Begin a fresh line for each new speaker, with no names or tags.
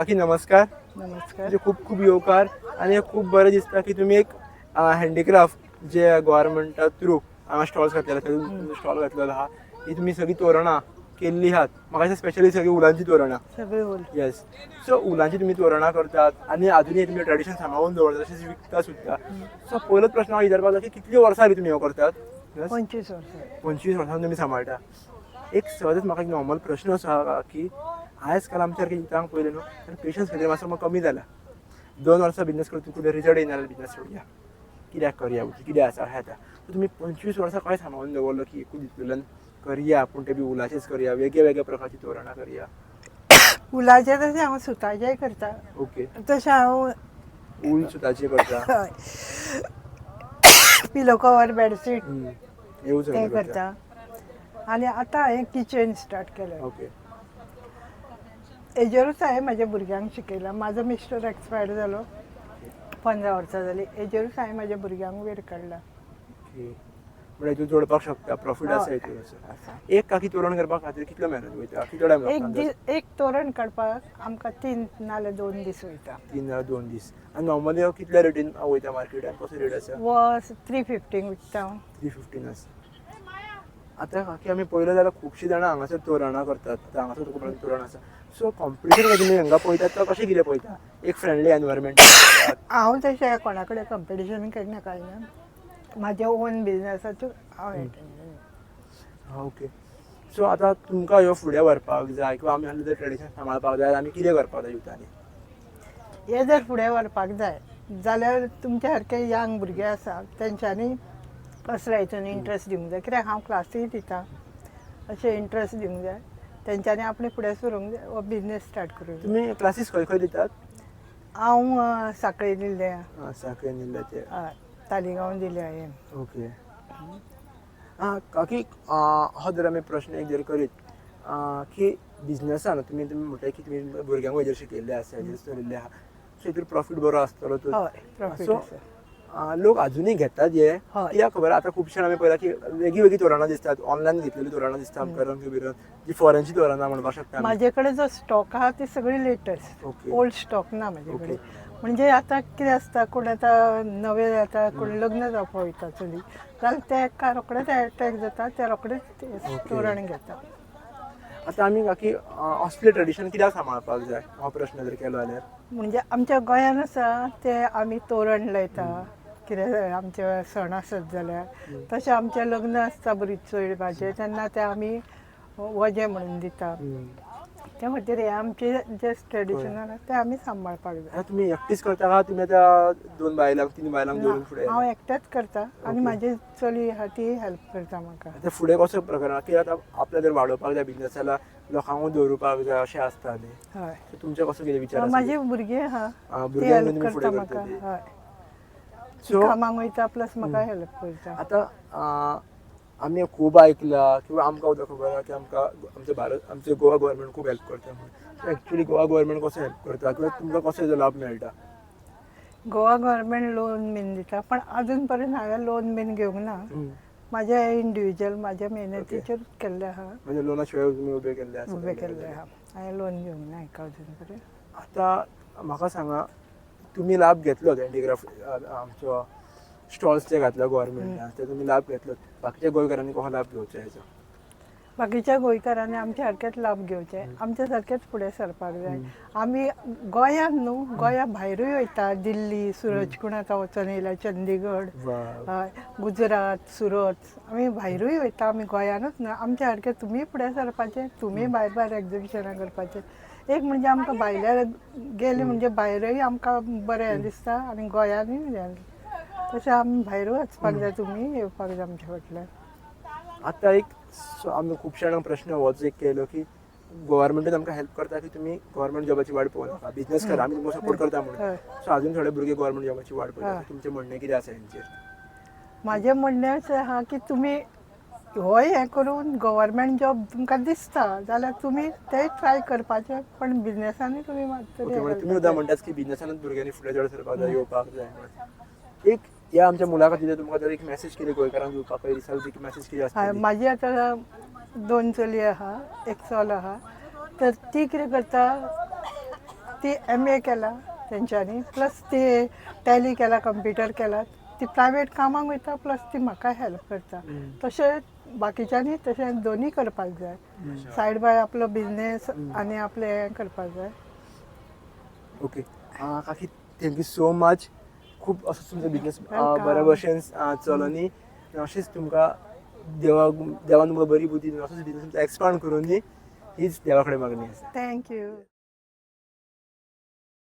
बाकी नमस्कार.
नमस्कार.
म्हणजे खूप खूप येवकार आणि हे खूप बरें दिसता की तुम्ही एक हँडीक्राफ्ट जे गव्हर्नमेंटा थ्रू हांगा स्टॉल्स घातलेले तुमी स्टॉल घातलेलो आहा ही तुम्ही सगळी तोरणां केल्ली आहात. म्हाका स्पेशली सगळी उलांची तोरणां.
सगळे उल
येस. सो उलांची तुम्ही तोरणां करतात आणि अजूनही तुम्ही ट्रेडिशन सांबाळून दवरतात तशेंच विकता सुद्दां. सो पयलोच प्रश्न हांव विचारपाक जाय की कितली वर्सां जाली तुमी हें करतात?
25 वर्ष
25 वर्सां तुमी सांबाळटा. एक सहजच म्हाका एक नॉर्मल प्रश्न आसा की आयज काल आमच्या सारक्या युथांक पळयलें न्हू तर पेशन्स खातीर मातसो कमी जाला. 2 वर्सां बिझनेस करता तुका रिजल्ट येना जाल्यार बिझनेस सोडया. कित्याक करया कितें आसा हें आतां. तुमी 25 वर्सां कशें सांबाळून दवरलो की एकूच हितूंतल्यान करया पूण ते बी उलाचेच करया वेगळ्या वेगळ्या प्रकारची तोरणां करया.
उलाचे तशें हांव सुताचेय करता.
ओके.
तशें हांव
ऊल सुताची करता.
पिलो कवर बेडशीट
येवूं
ते
सगळें
करता. आनी आतां हांवें किचन स्टार्ट केलें.
ओके.
हेजेरूच हांवें म्हाज्या भुरग्यांक शिकयलां. म्हाजो मिस्टर एक्सपायर्ड जालो 15 वर्सां जालीं. हेजेरूच हांवें म्हाज्या भुरग्यांक वयर काडला.
म्हणजे हितून जोडपाक शकता प्रॉफिट आसा हितून असो. एक काकी तोरण करपा खातीर कितलो मेहनत वयता कितलो टायम लागता?
एक तोरण काडपाक आमकां 3 नाल्यार 2 दीस वयता.
3 नाल्यार 2 दीस. आनी नॉर्मली हांव कितल्या रेटीन वयता मार्केटान कसो रेट आसा?
वो 350 विकता हांव.
315 आसा. आतां काकी आमी पळयलें जाल्यार खुबशीं जाणां हांगासर तोरणां करतात. आतां हांगासर तुका तोरण आसा. सो कॉम्पिटिशन तुमी हांगा पळयतात तो कशें कितें पळयता? एक फ्रेंडली एनवायरमेंट.
हांव तशें कोणा कडेन कंपिटिशन केन्ना कांय म्हाजे ओन बिजनसाच्यो हांव
हें ओके. सो आतां तुमकां ह्यो फुडें व्हरपाक जाय किंवा आमी आसलें ट्रेडिशन सांबाळपाक जाय आमी कितें करपाक जाय युथांनी?
हे जर फुडें व्हरपाक जाय जाल्यार तुमच्या सारके यंग भुरगे आसा तेंच्यांनी कसल्या हितून इंट्रस्ट दिवंक जाय. कित्याक हांव क्लासीय दिता अशें इंट्रस्ट दिवंक जाय. तेंच्यांनी आपणें फुडें सरूंक जाय हो बिजनेस स्टार्ट करूंक जाय.
तुमी क्लासीस खंय खंय दितात?
हांव सांखळे दिल्ले
सांखळे निल्ल्याचे.
हय तालिगांव दिले हांवें.
ओके. काकी हो जर आमी प्रश्न एक जर करीत की बिजनेसान तुमी म्हणटा की तुमी भुरग्यांक हेजेर शिकयल्ले आसा हेजेर चलिल्ले आहा सो हितून प्रॉफीट बरो आसतलो
हय प्रॉफीट
सो
आसा.
लोक अजूनय घेतात हे
हय.
कित्याक खबर आतां खुबशे आमी पळयला की वेगळी वेगळी तोरणां दिसतात ऑनलायन घेतलेली तोरणां दिसता आमकां रंग बिरंग जी फॉरेनची तोरणां म्हणपाक शकता आमी.
म्हाजे कडेन जो स्टॉक आहा ती सगळी लेटस्ट.
ओके.
ओल्ड स्टॉक ना म्हाजे
ओके.
कडेन. म्हणजे आतां कितें आसता कोण आतां नवे आतां कोण लग्न जावपा वयता चली जाल्यार ते एका रोखडेच एटॅक जाता ते रोखडेच तोरण घेता.
आतां आमी काकी असले ट्रेडिशन कित्याक सांबाळपाक जाय हो प्रश्न जर केलो जाल्यार?
म्हणजे आमच्या गोंयान आसा ते आमी तोरण लायता कितें आमचे सण आसत जाल्यार तशें आमचें लग्न आसता बरी चड भाजे तेन्ना ते आमी वजें म्हणून दिता. ते खातीर हे आमचे जे ट्रेडिशन आसा ते आमी सांबाळपाक जाय.
आतां तुमी एकटीच करता काय तुमी आतां 2 बायलांक 3 बायलांक दवरून फुडें?
हांव एकटेंच करता आनी म्हाजी चली आहा ती हेल्प करता म्हाका.
आतां फुडें कसो प्रकार की आतां आपल्या जर वाडोवपाक जाय बिजनेस जाल्यार लोकांकूय दवरुपाक जाय अशें आसता न्ही.
हय.
सो तुमचे कसो कितें विचार आसा?
म्हाजी भुरगीं आहा ती
भुरग्यांक
हेल्प
तुमी
करता
फुडें
म्हाका.
करता ती.
हय.
सो
कामाक वयता प्लस म्हाका हेल्प करता.
आतां आमी खूब आयकलां किंवा आमकां सुद्दां खबर आहा की आमकां आमचे गोवा गव्हर्नमेंट खूब हेल्प करता म्हणून. सो एक्चुअली गोवा गव्हर्नमेंट कसो हेल्प करता किंवा तुमकां कसो हेजो लाभ मेळटा?
गोवा गव्हर्नमेंट लोन बीन दिता पण अजून पर्यंत हांवें लोन बीन घेवंक ना. म्हाजे इंडिविज्युअल म्हाज्या मेहनतीचेर केल्ले आहा.
म्हणजे लोना शिवाय तुमी उबे केल्ले आसा?
उबे केल्ले आहा. हांवें लोन घेवंक ना हाका अजून पर्यंत.
आतां म्हाका सांगा तुमी लाभ घेतलो हँडीक्राफ्ट आमचो स्टॉल्स जे घातला गव्हर्नमेंटान ते तुमी लाभ घेतलो. बाकीच्या गोंयकारांनी कसो लाभ घेवचो हेजो?
बाकीच्या गोंयकारांनी आमच्या सारकेच लाभ घेवचे. आमच्या सारकेच फुडें सरपाक जाय. आमी गोंयांत न्हू गोंया भायरूय वयता दिल्ली सूरजकूंड आतां वचून येयला चंदीगड गुजरात सुरत आमी भायरूय वयता. आमी गोंयानूच न्हू आमच्या सारकें तुमी फुडें सरपाचें तुमी भायर भायर एग्जिबिशनां करपाचें. एक म्हणजे आमकां भायल्या गेले म्हणजे भायरूय आमकां बरें दिसता आनी गोंयानूय तशें आमी भायरूय वचपाक जाय तुमी येवपाक जाय आमच्या फाटल्यान.
आतां एक आमी खुबशे जाणांक प्रश्न होच एक केलो की गव्हर्नमेंटूच आमकां हेल्प करता की तुमी गव्हर्नमेंट जॉबाची वाट पळोवनाका बिजनेस करा आमी तुमकां सपोर्ट करता म्हणून. सो अजून थोडे भुरगे गव्हर्नमेंट जॉबाची वाट पळयता. तुमचें म्हणणें कितें आसा हेंचेर?
म्हाजें म्हणणें अशें आहा की तुमी होय हें करून गव्हर्नमेंट जॉब तुमकां दिसता जाल्यार तुमी तें ट्राय करपाचें पण बिजनेसानूय तुमी
तुमी सुद्दां म्हणटात की बिजनेसानूच भुरग्यांनी फुडें चड सरपाक जाय येवपाक जाय म्हणून. एक ह्या आमच्या मुलाखतीचेर तुमकां जर एक मेसेज कितें गोंयकारांक दिवपाक दिसता एक मेसेज कितें आसता?
म्हाजी आतां 2 चली आहा एक चलो आहा तर ती कितें करता ती MA केला तेंच्यांनी प्लस ती टॅली केला कंप्युटर केला ती प्रायवेट कामाक वयता प्लस ती म्हाका हेल्प करता तशें बाकीच्यांनी तशें दोनी करपाक जाय सायड बाय आपलो बिझनेस आनी आपलें हें करपाक जाय
ओके काकी थँक्यू सो मच खूब असो तुमचो बिझनेस
Welcome.
बऱ्या भशेन चलो न्ही अशेंच तुमकां देवान तुमकां बरी बुद्धी दिवन असोच बिझनेस एक्सपांड करून न्ही हीच देवा कडेन मागणी आसा
थँक्यू